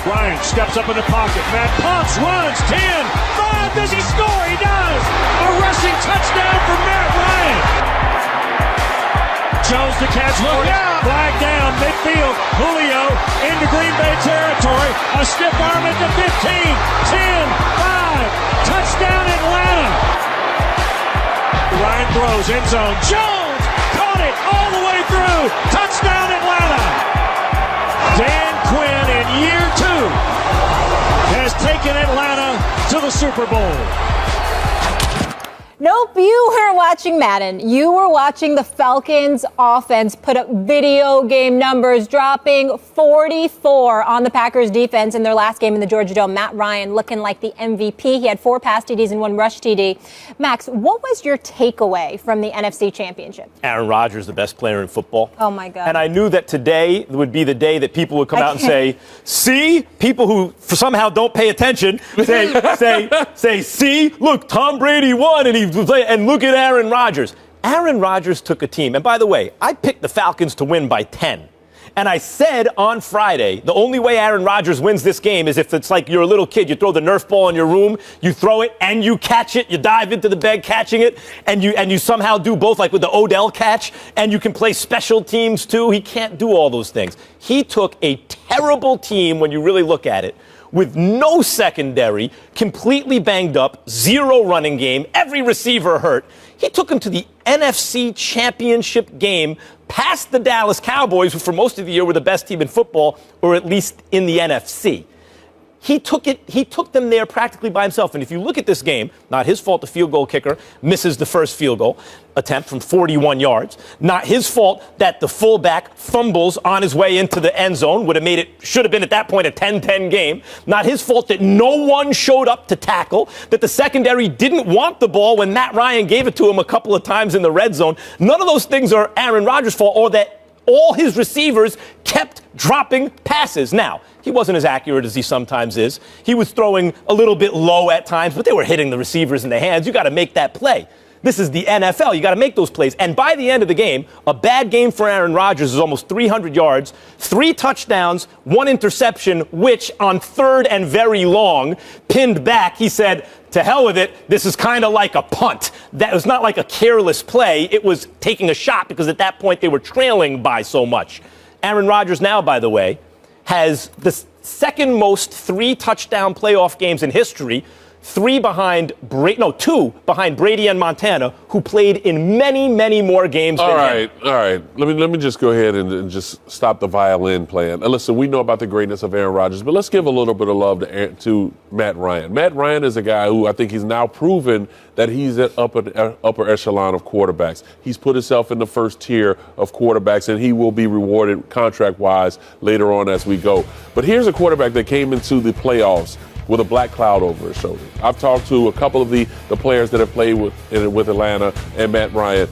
Ryan steps up in the pocket. Matt pumps, runs, 10, 5. Does he score? He does. A rushing touchdown for Matt Ryan. Jones to catch. Look out. Flag down midfield. Julio into Green Bay territory. A stiff arm at the 15, 10, 5. Touchdown Atlanta. Ryan throws end zone. Jones caught it all the way through. Touchdown Atlanta. Dan Quinn in year 2 has taken Atlanta to the Super Bowl. Nope, you weren't watching Madden. You were watching the Falcons offense put up video game numbers, dropping 44 on the Packers defense in their last game in the Georgia Dome. Matt Ryan looking like the MVP. He had 4 pass TDs and 1 rush TD. Max, what was your takeaway from the NFC Championship? Aaron Rodgers, the best player in football. Oh, my God. And I knew that today would be the day that people would come out and say, see, people who somehow don't pay attention say, see, look, Tom Brady won and look at Aaron Rodgers. Aaron Rodgers took a team. And by the way, I picked the Falcons to win by 10. And I said on Friday, the only way Aaron Rodgers wins this game is if it's like you're a little kid. You throw the Nerf ball in your room, you throw it, and you catch it. You dive into the bed catching it, and you somehow do both, like with the Odell catch, and you can play special teams too. He can't do all those things. He took a terrible team when you really look at it, with no secondary, completely banged up, 0 running game, every receiver hurt. He took him to the NFC Championship game, past the Dallas Cowboys, who for most of the year were the best team in football, or at least in the NFC. He took them there practically by himself. And if you look at this game, not his fault the field goal kicker misses the first field goal attempt from 41 yards. Not his fault that the fullback fumbles on his way into the end zone. Should have been at that point a 10-10 game. Not his fault that no one showed up to tackle, that the secondary didn't want the ball when Matt Ryan gave it to him a couple of times in the red zone. None of those things are Aaron Rodgers' fault, or that all his receivers kept dropping passes. Now, he wasn't as accurate as he sometimes is. He was throwing a little bit low at times, but they were hitting the receivers in the hands. You got to make that play. This is the NFL. You got to make those plays. And by the end of the game, a bad game for Aaron Rodgers is almost 300 yards, 3 touchdowns, 1 interception, which on 3rd and very long, pinned back, he said, to hell with it, this is kind of like a punt. That was not like a careless play. It was taking a shot because at that point they were trailing by so much. Aaron Rodgers now, by the way, has the second most 3-touchdown playoff games in history. 2 behind Brady and Montana, who played in many, many more games than him. All right. Let me just go ahead and just stop the violin playing. Listen, we know about the greatness of Aaron Rodgers, but let's give a little bit of love to Matt Ryan. Matt Ryan is a guy who I think he's now proven that he's at upper echelon of quarterbacks. He's put himself in the first tier of quarterbacks, and he will be rewarded contract-wise later on as we go. But here's a quarterback that came into the playoffs with a black cloud over his shoulder. I've talked to a couple of the players that have played with Atlanta and Matt Ryan.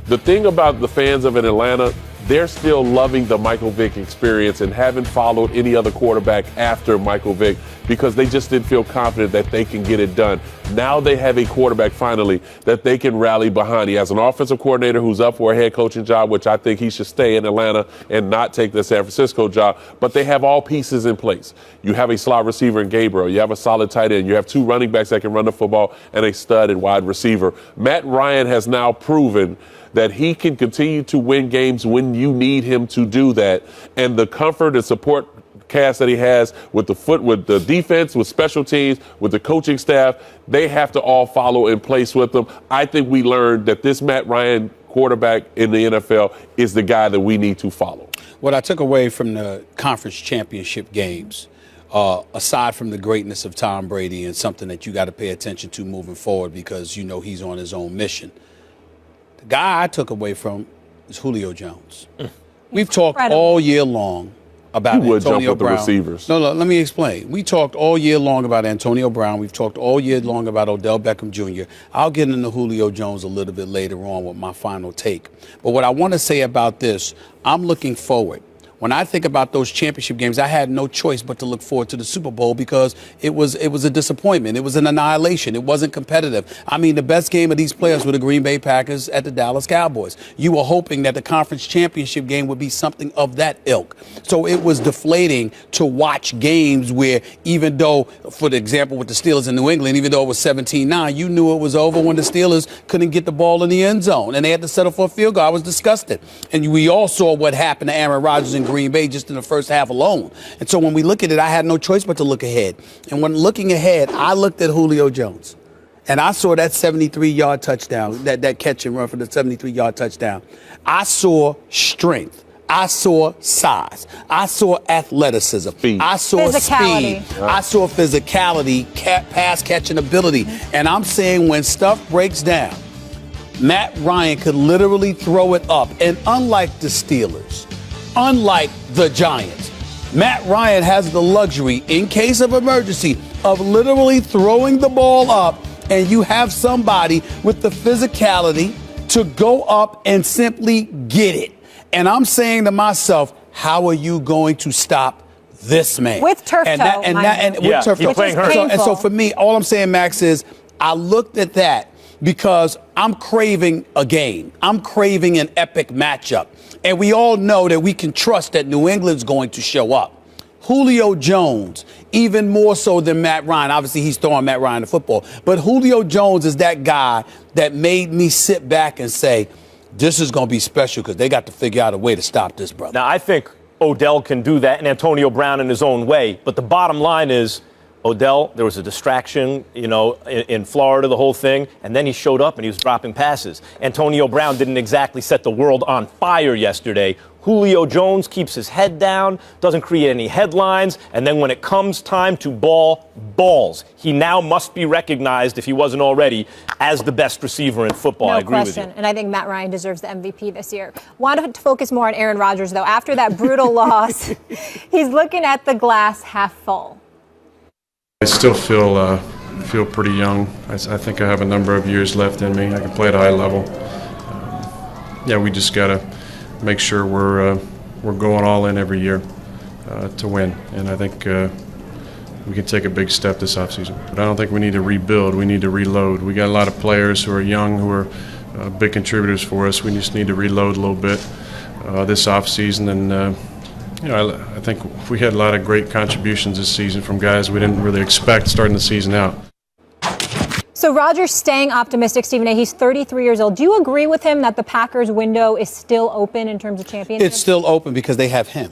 The thing about the fans of Atlanta, they're still loving the Michael Vick experience and haven't followed any other quarterback after Michael Vick because they just didn't feel confident that they can get it done. Now they have a quarterback finally that they can rally behind. He has an offensive coordinator who's up for a head coaching job, which I think he should stay in Atlanta and not take the San Francisco job. But they have all pieces in place. You have a slot receiver in Gabriel. You have a solid tight end. You have 2 running backs that can run the football and a stud and wide receiver. Matt Ryan has now proven that he can continue to win games when you need him to do that. And the comfort and support cast that he has with the defense, with special teams, with the coaching staff, they have to all follow in place with him. I think we learned that this Matt Ryan quarterback in the NFL is the guy that we need to follow. What I took away from the conference championship games, aside from the greatness of Tom Brady and something that you got to pay attention to moving forward because you know he's on his own mission, the guy I took away from is Julio Jones. We've talked all year long about Antonio Brown. The receivers. No, let me explain. We talked all year long about Antonio Brown. We've talked all year long about Odell Beckham Jr. I'll get into Julio Jones a little bit later on with my final take. But what I want to say about this, I'm looking forward. when I think about those championship games, I had no choice but to look forward to the Super Bowl because it was a disappointment. It was an annihilation. It wasn't competitive. I mean, the best game of these players were the Green Bay Packers at the Dallas Cowboys. You were hoping that the conference championship game would be something of that ilk. So it was deflating to watch games where, even though, for the example with the Steelers in New England, even though it was 17-9, you knew it was over when the Steelers couldn't get the ball in the end zone and they had to settle for a field goal. I was disgusted. And we all saw what happened to Aaron Rodgers in Green Bay just in the first half alone. And so when we look at it, I had no choice but to look ahead. And when looking ahead, I looked at Julio Jones. And I saw that 73-yard touchdown, that catch and run for the 73-yard touchdown. I saw strength. I saw size. I saw athleticism. Speed. I saw Physicality. speed. I saw physicality, pass catching ability. And I'm saying when stuff breaks down, Matt Ryan could literally throw it up. And unlike the Steelers, unlike the Giants, Matt Ryan has the luxury, in case of emergency, of literally throwing the ball up, and you have somebody with the physicality to go up and simply get it. And I'm saying to myself, how are you going to stop this man? With turf toe. With turf toe. Playing hurt. And so for me, all I'm saying, Max, is I looked at that because I'm craving a game. I'm craving an epic matchup. And we all know that we can trust that New England's going to show up. Julio Jones, even more so than Matt Ryan. Obviously, he's throwing Matt Ryan the football. But Julio Jones is that guy that made me sit back and say, this is going to be special because they got to figure out a way to stop this, brother. Now, I think Odell can do that and Antonio Brown in his own way. But the bottom line is, Odell, there was a distraction, in Florida, the whole thing, and then he showed up and he was dropping passes. Antonio Brown didn't exactly set the world on fire yesterday. Julio Jones keeps his head down, doesn't create any headlines, and then when it comes time to balls. He now must be recognized, if he wasn't already, as the best receiver in football. I agree with you. And I think Matt Ryan deserves the MVP this year. Wanted to focus more on Aaron Rodgers, though. After that brutal loss, he's looking at the glass half full. I still feel pretty young. I think I have a number of years left in me. I can play at a high level. We just got to make sure we're going all in every year to win. And I think we can take a big step this offseason. But I don't think we need to rebuild. We need to reload. We got a lot of players who are young, who are big contributors for us. We just need to reload a little bit this offseason. And I think we had a lot of great contributions this season from guys we didn't really expect starting the season out. So Rodgers staying optimistic, Stephen A. He's 33 years old. Do you agree with him that the Packers' window is still open in terms of championships? It's still open because they have him.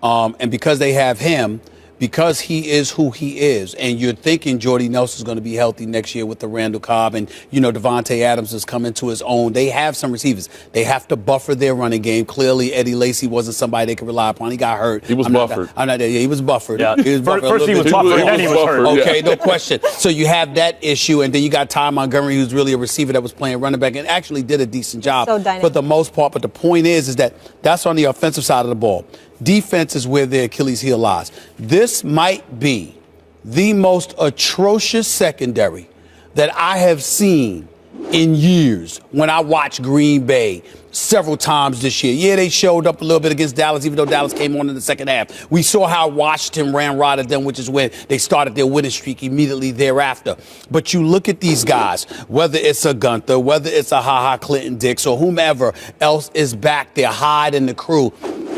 And because they have him, because he is who he is, and you're thinking Jordy Nelson's going to be healthy next year with the Randall Cobb, and, Devontae Adams has come into his own. They have some receivers. They have to buffer their running game. Clearly, Eddie Lacy wasn't somebody they could rely upon. He got hurt. He was buffered. He was buffered. Yeah. He was buffered. First he was buffered, then he was hurt. Okay, no question. So you have that issue, and then you got Ty Montgomery, who's really a receiver that was playing running back and actually did a decent job for the most part. But the point is that that's on the offensive side of the ball. Defense is where their Achilles heel lies. This might be the most atrocious secondary that I have seen in years when I watched Green Bay several times this year. Yeah, they showed up a little bit against Dallas, even though Dallas came on in the second half. We saw how Washington ran right at them, which is when they started their winning streak immediately thereafter. But you look at these guys, whether it's a Gunther, whether it's a Ha-Ha Clinton Dix, or whomever else is back there, Hyde and the crew,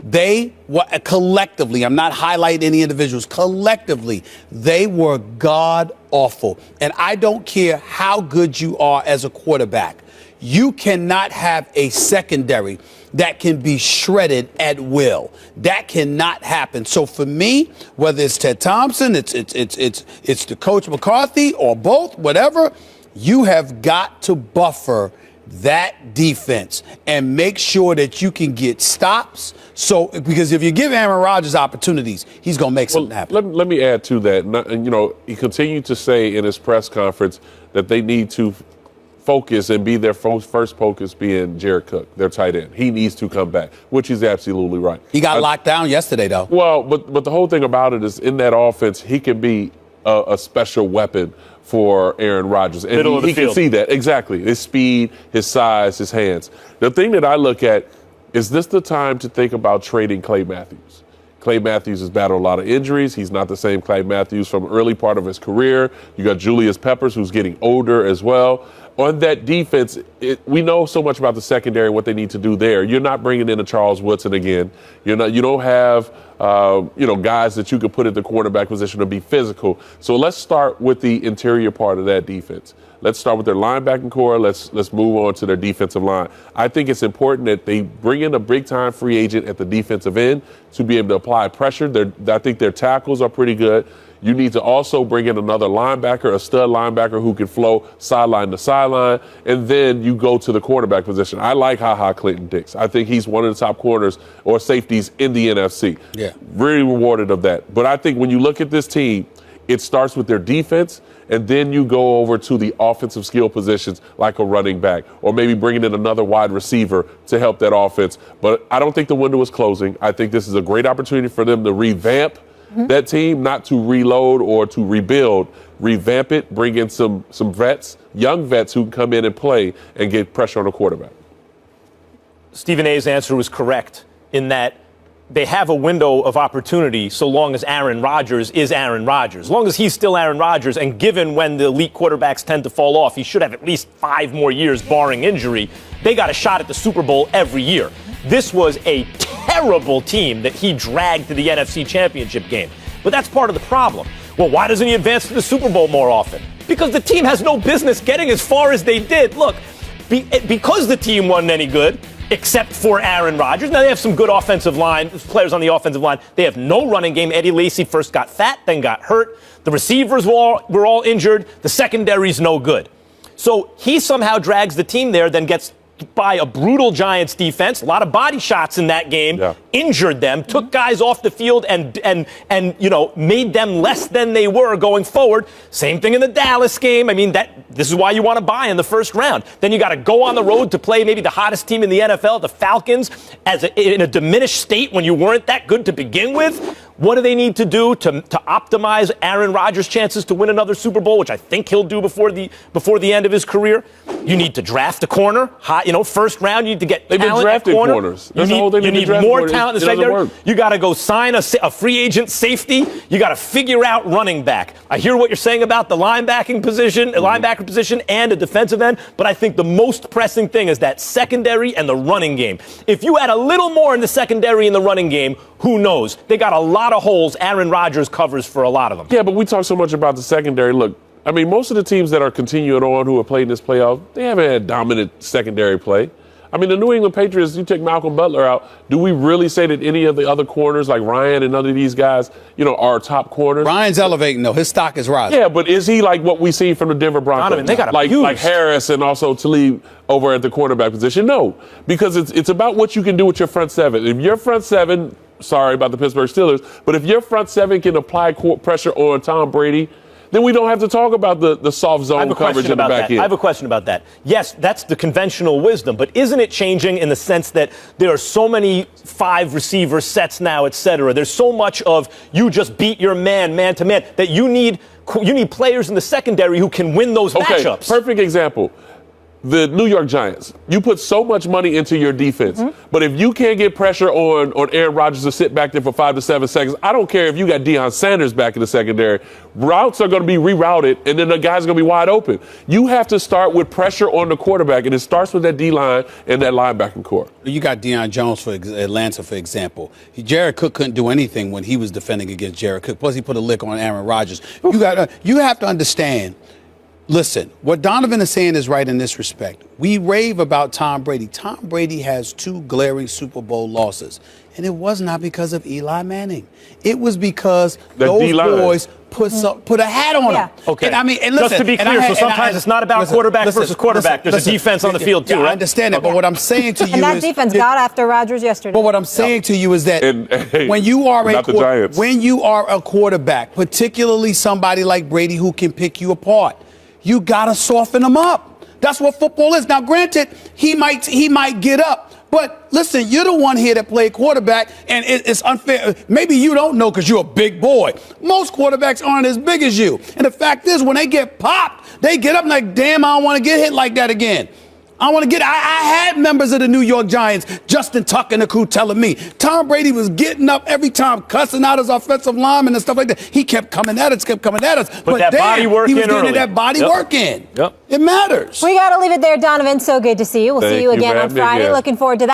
they were collectively, I'm not highlighting any individuals, collectively, they were god-awful. And I don't care how good you are as a quarterback. You cannot have a secondary that can be shredded at will. That cannot happen. So for me, whether it's Ted Thompson, it's the coach McCarthy, or both, whatever, you have got to buffer that defense and make sure that you can get stops. So, because if you give Aaron Rodgers opportunities, he's going to make something happen. Let me add to that. He continued to say in his press conference that they need to focus and be their first focus being Jared Cook, their tight end. He needs to come back, which he's absolutely right. He got locked down yesterday, though. Well, but the whole thing about it is in that offense, he can be a special weapon for Aaron Rodgers. And he can see that. Exactly. His speed, his size, his hands. The thing that I look at is this the time to think about trading Clay Matthews? Clay Matthews has battled a lot of injuries. He's not the same Clay Matthews from early part of his career. You got Julius Peppers, who's getting older as well. On that defense, we know so much about the secondary and what they need to do there. You're not bringing in a Charles Woodson again. You don't have guys that you could put at the quarterback position to be physical. So let's start with the interior part of that defense. Let's start with their linebacking core. Let's move on to their defensive line. I think it's important that they bring in a big-time free agent at the defensive end to be able to apply pressure. I think their tackles are pretty good. You need to also bring in another linebacker, a stud linebacker who can flow sideline to sideline, and then you go to the quarterback position. I like HaHa Clinton-Dix. I think he's one of the top corners or safeties in the NFC. Yeah. Really rewarded of that. But I think when you look at this team, it starts with their defense, and then you go over to the offensive skill positions like a running back or maybe bringing in another wide receiver to help that offense. But I don't think the window is closing. I think this is a great opportunity for them to revamp that team, not to reload or to rebuild, revamp it, bring in some vets, young vets who can come in and play and get pressure on the quarterback. Stephen A's answer was correct in that they have a window of opportunity so long as Aaron Rodgers is Aaron Rodgers. As long as he's still Aaron Rodgers, and given when the elite quarterbacks tend to fall off, he should have at least 5 more years barring injury. They got a shot at the Super Bowl every year. This was a terrible team that he dragged to the NFC Championship game. But that's part of the problem. Well, why doesn't he advance to the Super Bowl more often? Because the team has no business getting as far as they did. Look, because the team wasn't any good, except for Aaron Rodgers. Now, they have some good offensive line, players on the offensive line. They have no running game. Eddie Lacy first got fat, then got hurt. The receivers were all injured. The secondary's no good. So he somehow drags the team there, then gets by a brutal Giants defense, a lot of body shots in that game, injured them, took guys off the field and made them less than they were going forward. Same thing in the Dallas game. I mean, this is why you want to buy in the first round. Then you got to go on the road to play maybe the hottest team in the NFL, the Falcons, in a diminished state when you weren't that good to begin with. What do they need to do to optimize Aaron Rodgers' chances to win another Super Bowl, which I think he'll do before the end of his career? You need to draft a corner. First round, you need to get They've been drafting corners. You need more talent in the secondary. You got to go sign a free agent safety. You got to figure out running back. I hear what you're saying about the linebacker position and a defensive end, but I think the most pressing thing is that secondary and the running game. If you add a little more in the secondary and the running game, who knows? They got a lot of holes. Aaron Rodgers covers for a lot of them. Yeah, but we talk so much about the secondary. Look, I mean, most of the teams that are continuing on who are playing this playoff, they haven't had dominant secondary play. I mean, the New England Patriots, you take Malcolm Butler out, do we really say that any of the other corners like Ryan and none of these guys, are top corners? Ryan's elevating, though. His stock is rising. Yeah, but is he like what we see from the Denver Broncos? Donovan, they got like Harris and also Talib over at the cornerback position? No, because it's about what you can do with your front seven. If your front seven, sorry about the Pittsburgh Steelers, but if your front seven can apply pressure on Tom Brady, then we don't have to talk about the soft zone coverage in the back end. I have a question about that. Yes, that's the conventional wisdom, but isn't it changing in the sense that there are so many 5 receiver sets now, et cetera? There's so much of you just beat your man to man, that you need players in the secondary who can win those matchups. Perfect example. The New York Giants, you put so much money into your defense, but if you can't get pressure on Aaron Rodgers to sit back there for 5 to 7 seconds, I don't care if you got Deion Sanders back in the secondary. Routes are going to be rerouted, and then the guy's going to be wide open. You have to start with pressure on the quarterback, and it starts with that D-line and that linebacking core. You got Deion Jones for Atlanta, for example. Jared Cook couldn't do anything when he was defending against Jared Cook. Plus, he put a lick on Aaron Rodgers. You have to understand. Listen, what Donovan is saying is right in this respect. We rave about Tom Brady. Tom Brady has 2 glaring Super Bowl losses, and it was not because of Eli Manning. It was because those boys put a hat on him. Okay. And listen, just to be clear, so sometimes it's not about quarterback versus quarterback. There's a defense on the field too, right? I understand that, but what I'm saying to you and that is defense got after Rodgers yesterday. But what I'm saying to you is that when you are a quarterback, particularly somebody like Brady who can pick you apart, you got to soften them up. That's what football is. Now, granted, he might get up. But listen, you're the one here that played quarterback, and it's unfair. Maybe you don't know because you're a big boy. Most quarterbacks aren't as big as you. And the fact is, when they get popped, they get up like, damn, I don't want to get hit like that again. I had members of the New York Giants, Justin Tuck and the crew, telling me Tom Brady was getting up every time, cussing out his offensive linemen and stuff like that. He kept coming at us. But that body work he was in getting early. that body work in. Yep. It matters. We got to leave it there, Donovan. So good to see you. We'll see you again on Friday. Looking forward to that.